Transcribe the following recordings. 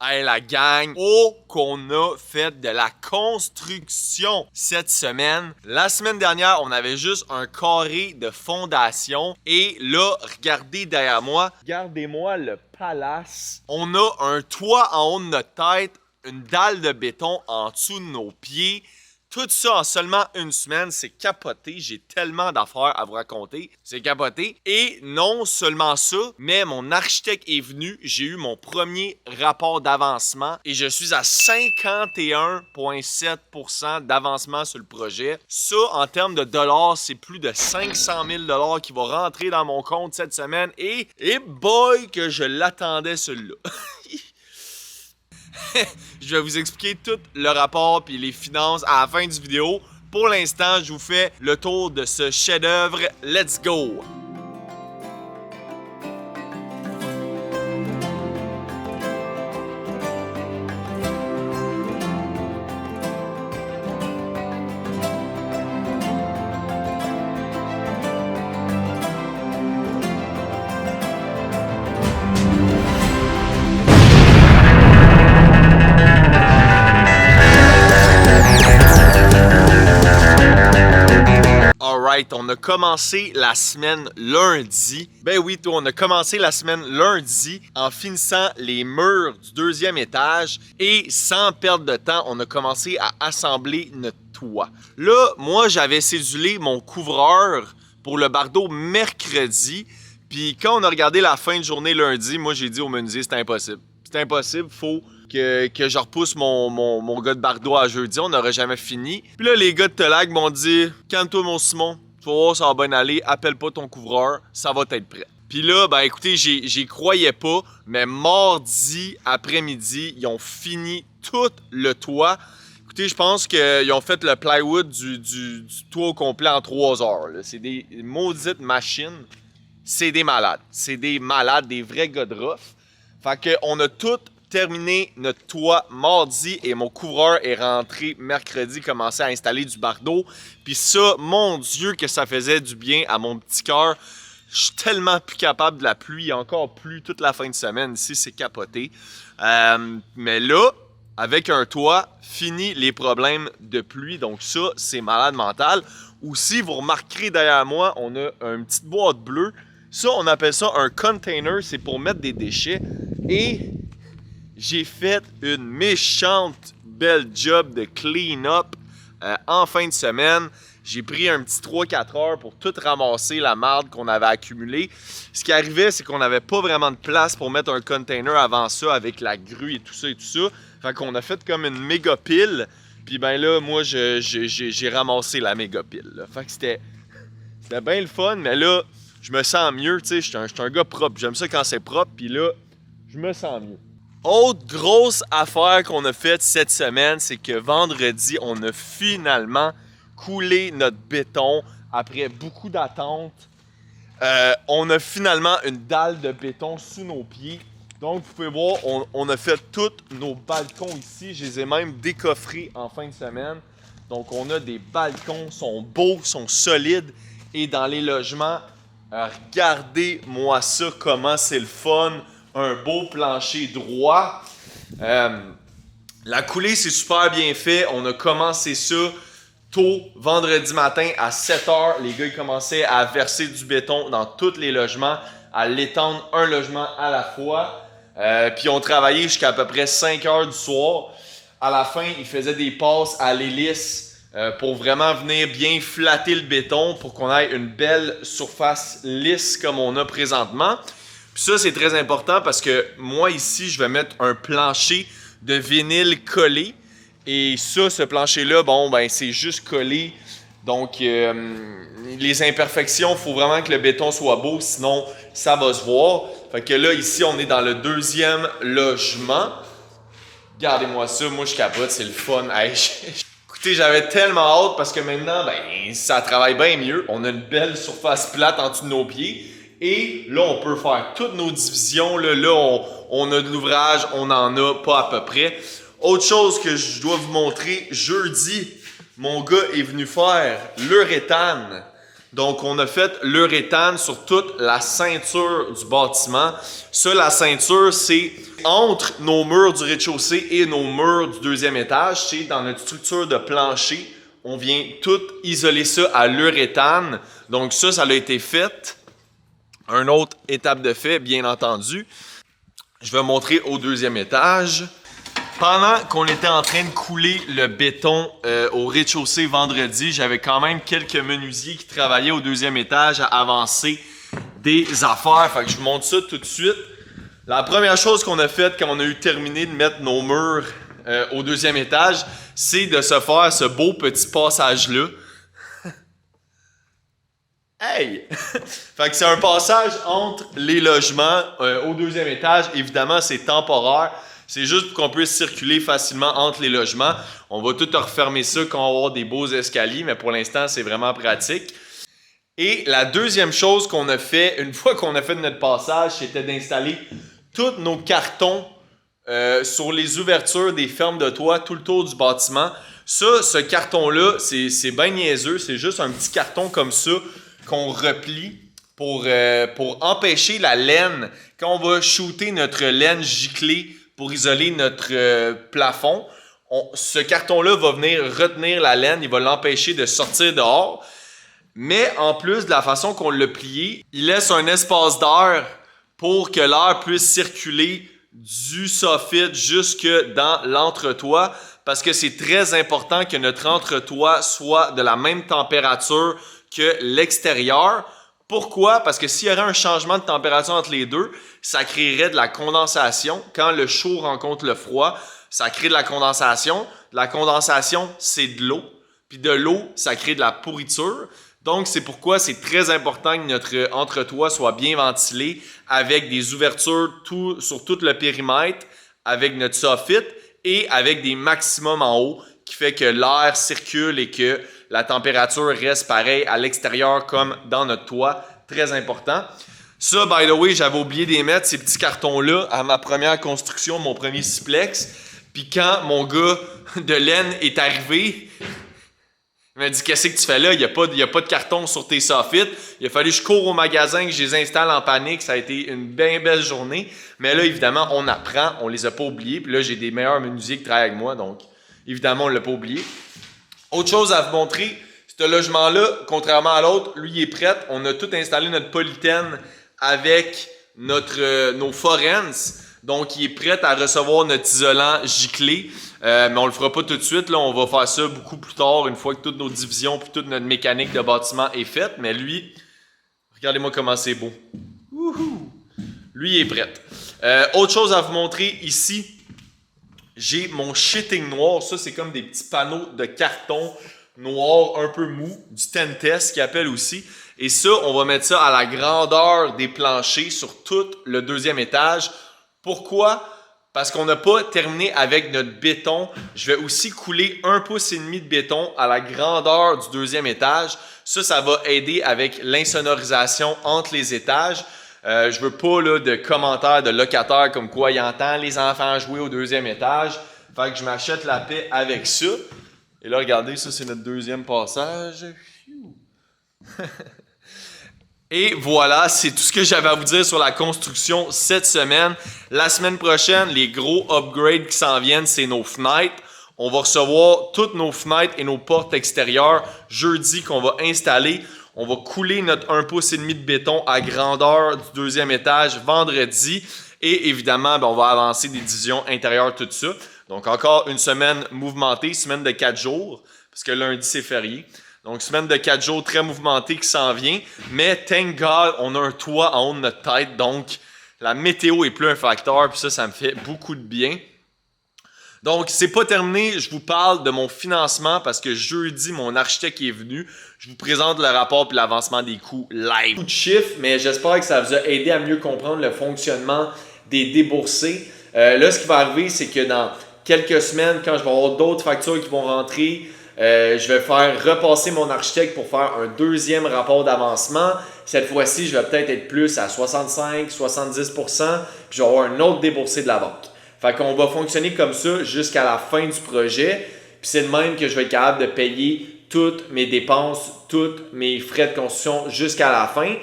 Hey la gang, oh qu'on a fait de la construction cette semaine. La semaine dernière, on avait juste un carré de fondation et là, regardez derrière moi, regardez-moi le palace. On a un toit en haut de notre tête, une dalle de béton en dessous de nos pieds. Tout ça en seulement une semaine, c'est capoté. J'ai tellement d'affaires à vous raconter. C'est capoté. Et non seulement ça, mais mon architecte est venu. J'ai eu mon premier rapport d'avancement et je suis à 51,7% d'avancement sur le projet. Ça, en termes de dollars, c'est plus de 500 000 dollars qui vont rentrer dans mon compte cette semaine. Et boy, que je l'attendais celui-là. Je vais vous expliquer tout le rapport puis les finances à la fin du vidéo. Pour l'instant, je vous fais le tour de ce chef-d'œuvre. Let's go! Alright, on a commencé la semaine lundi. Ben oui, toi, on a commencé la semaine lundi en finissant les murs du deuxième étage et sans perdre de temps, on a commencé à assembler notre toit. Là, moi, j'avais cédulé mon couvreur pour le bardeau mercredi. Puis quand on a regardé la fin de journée lundi, moi, j'ai dit au menuisier, c'est impossible. C'est impossible, faut que je repousse mon gars de bardeau à jeudi, on n'aurait jamais fini. Puis là, les gars de Telag m'ont dit, calme-toi mon Simon, tu vas voir, ça va bien aller, appelle pas ton couvreur, ça va être prêt. Puis là, ben écoutez, j'y croyais pas, mais mardi après-midi, ils ont fini tout le toit. Écoutez, je pense qu'ils ont fait le plywood du toit au complet en 3 heures. C'est des maudites machines. C'est des malades. C'est des malades, des vrais gars de rough. Fait qu'on a tout terminé notre toit mardi et mon couvreur est rentré mercredi, commencé à installer du bardeau. Puis ça, mon Dieu, que ça faisait du bien à mon petit cœur. Je suis tellement plus capable de la pluie, encore plus toute la fin de semaine. Ici, c'est capoté. Mais là, avec un toit, fini les problèmes de pluie. Donc ça, c'est malade mental. Aussi, vous remarquerez derrière moi, on a une petite boîte bleue. Ça, on appelle ça un container. C'est pour mettre des déchets. Et j'ai fait une méchante belle job de clean-up en fin de semaine. J'ai pris un petit 3-4 heures pour tout ramasser la marde qu'on avait accumulée. Ce qui arrivait, c'est qu'on n'avait pas vraiment de place pour mettre un container avant ça avec la grue et tout ça et tout ça. Fait qu'on a fait comme une méga pile. Puis ben là, moi, j'ai ramassé la méga pile. Là. Fait que c'était bien le fun, mais là, je me sens mieux. Tu sais, je suis un gars propre. J'aime ça quand c'est propre. Puis là, je me sens mieux. Autre grosse affaire qu'on a faite cette semaine, c'est que vendredi, on a finalement coulé notre béton après beaucoup d'attentes. On a finalement une dalle de béton sous nos pieds. Donc, vous pouvez voir, on a fait tous nos balcons ici. Je les ai même décoffrés en fin de semaine. Donc, on a des balcons, sont beaux, sont solides. Et dans les logements, regardez-moi ça, comment c'est le fun. Un beau plancher droit. La coulée, c'est super bien fait. On a commencé ça tôt, vendredi matin à 7 h. Les gars, ils commençaient à verser du béton dans tous les logements, à l'étendre un logement à la fois. Puis on travaillait jusqu'à peu près 5 h du soir. À la fin, ils faisaient des passes à l'hélice pour vraiment venir bien flatter le béton pour qu'on ait une belle surface lisse comme on a présentement. Puis ça, c'est très important parce que moi, ici, je vais mettre un plancher de vinyle collé. Et ça, ce plancher-là, bon, ben c'est juste collé. Donc, les imperfections, il faut vraiment que le béton soit beau, sinon, ça va se voir. Fait que là, ici, on est dans le deuxième logement. Regardez-moi ça, moi, je capote, c'est le fun. Hey, écoutez, j'avais tellement hâte parce que maintenant, ben, ça travaille bien mieux. On a une belle surface plate en dessous de nos pieds. Et là, on peut faire toutes nos divisions. Là, on a de l'ouvrage, on en a pas à peu près. Autre chose que je dois vous montrer, jeudi, mon gars est venu faire l'uréthane Donc, on a fait l'uréthane sur toute la ceinture du bâtiment. Ça, la ceinture, c'est entre nos murs du rez-de-chaussée et nos murs du deuxième étage. C'est dans notre structure de plancher. On vient tout isoler ça à l'uréthane. Donc, ça a été fait. Une autre étape de fait, bien entendu. Je vais montrer au deuxième étage. Pendant qu'on était en train de couler le béton au rez-de-chaussée vendredi, j'avais quand même quelques menuisiers qui travaillaient au deuxième étage à avancer des affaires. Fait que je vous montre ça tout de suite. La première chose qu'on a faite quand on a eu terminé de mettre nos murs au deuxième étage, c'est de se faire ce beau petit passage-là. Hey! Fait que c'est un passage entre les logements au deuxième étage. Évidemment, c'est temporaire. C'est juste pour qu'on puisse circuler facilement entre les logements. On va tout refermer ça quand on va avoir des beaux escaliers, mais pour l'instant, c'est vraiment pratique. Et la deuxième chose qu'on a fait, une fois qu'on a fait notre passage, c'était d'installer tous nos cartons sur les ouvertures des fermes de toit tout le tour du bâtiment. Ça, ce carton-là, c'est bien niaiseux. C'est juste un petit carton comme ça qu'on replie pour empêcher la laine. Quand on va shooter notre laine giclée pour isoler notre plafond, ce carton-là va venir retenir la laine, il va l'empêcher de sortir dehors. Mais en plus de la façon qu'on l'a plié, il laisse un espace d'air pour que l'air puisse circuler du soffit jusque dans l'entretoit, parce que c'est très important que notre entretoit soit de la même température que l'extérieur. Pourquoi? Parce que s'il y aurait un changement de température entre les deux, ça créerait de la condensation. Quand le chaud rencontre le froid, ça crée de la condensation. La condensation, c'est de l'eau. Puis de l'eau, ça crée de la pourriture. Donc, c'est pourquoi c'est très important que notre entretoit soit bien ventilé avec des ouvertures sur tout le périmètre, avec notre soffit et avec des maximums en haut qui fait que l'air circule et que la température reste pareille à l'extérieur comme dans notre toit. Très important. Ça, by the way, j'avais oublié de mettre ces petits cartons-là à ma première construction, mon premier Siplex. Puis quand mon gars de laine est arrivé, il m'a dit « Qu'est-ce que tu fais là? Il n'y a pas de carton sur tes soffits. » Il a fallu que je cours au magasin, que je les installe en panique. Ça a été une bien belle journée. Mais là, évidemment, on apprend. On les a pas oubliés. Puis là, j'ai des meilleurs menuisiers qui travaillent avec moi. Donc, évidemment, on ne l'a pas oublié. Autre chose à vous montrer, ce logement-là, contrairement à l'autre, lui, il est prêt. On a tout installé notre polythène avec nos forens. Donc, il est prêt à recevoir notre isolant giclé. Mais on ne le fera pas tout de suite. Là, on va faire ça beaucoup plus tard, une fois que toutes nos divisions et toute notre mécanique de bâtiment est faite. Mais lui, regardez-moi comment c'est beau. Wouhou! Lui, il est prêt. Autre chose à vous montrer ici, j'ai mon sheeting noir. Ça, c'est comme des petits panneaux de carton noir un peu mou, du Tentes qui appelle aussi. Et ça, on va mettre ça à la grandeur des planchers sur tout le deuxième étage. Pourquoi? Parce qu'on n'a pas terminé avec notre béton. Je vais aussi couler 1,5 pouce de béton à la grandeur du deuxième étage. Ça va aider avec l'insonorisation entre les étages. Je veux pas là, de commentaires de locataires comme quoi il entend les enfants jouer au deuxième étage. Fait que je m'achète la paix avec ça. Et là, regardez, ça c'est notre deuxième passage. Et voilà, c'est tout ce que j'avais à vous dire sur la construction cette semaine. La semaine prochaine, les gros upgrades qui s'en viennent, c'est nos fenêtres. On va recevoir toutes nos fenêtres et nos portes extérieures jeudi qu'on va installer. On va couler notre 1,5 pouce de béton à grandeur du deuxième étage vendredi. Et évidemment, on va avancer des divisions intérieures, tout ça. Donc encore une semaine mouvementée, semaine de 4 jours, parce que lundi c'est férié. Donc, semaine de 4 jours très mouvementée qui s'en vient. Mais, thank God, on a un toit en haut de notre tête. Donc, la météo est plus un facteur. Puis ça me fait beaucoup de bien. Donc, c'est pas terminé. Je vous parle de mon financement parce que jeudi, mon architecte est venu. Je vous présente le rapport et l'avancement des coûts live. Beaucoup de chiffres, mais j'espère que ça vous a aidé à mieux comprendre le fonctionnement des déboursés. Là, ce qui va arriver, c'est que dans quelques semaines, quand je vais avoir d'autres factures qui vont rentrer, je vais faire repasser mon architecte pour faire un deuxième rapport d'avancement. Cette fois-ci, je vais peut-être être plus à 65, 70 % puis je vais avoir un autre déboursé de la banque. Fait qu'on va fonctionner comme ça jusqu'à la fin du projet. Puis c'est de même que je vais être capable de payer toutes mes dépenses, tous mes frais de construction jusqu'à la fin.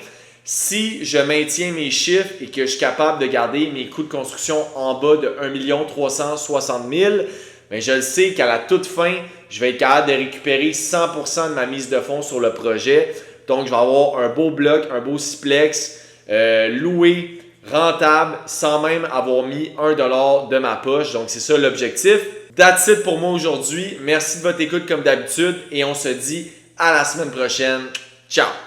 Si je maintiens mes chiffres et que je suis capable de garder mes coûts de construction en bas de 1 360 000, bien, je le sais qu'à la toute fin, je vais être capable de récupérer 100% de ma mise de fonds sur le projet. Donc, je vais avoir un beau bloc, un beau siplex, loué, rentable, sans même avoir mis $1 de ma poche. Donc, c'est ça l'objectif. That's it pour moi aujourd'hui. Merci de votre écoute comme d'habitude et on se dit à la semaine prochaine. Ciao!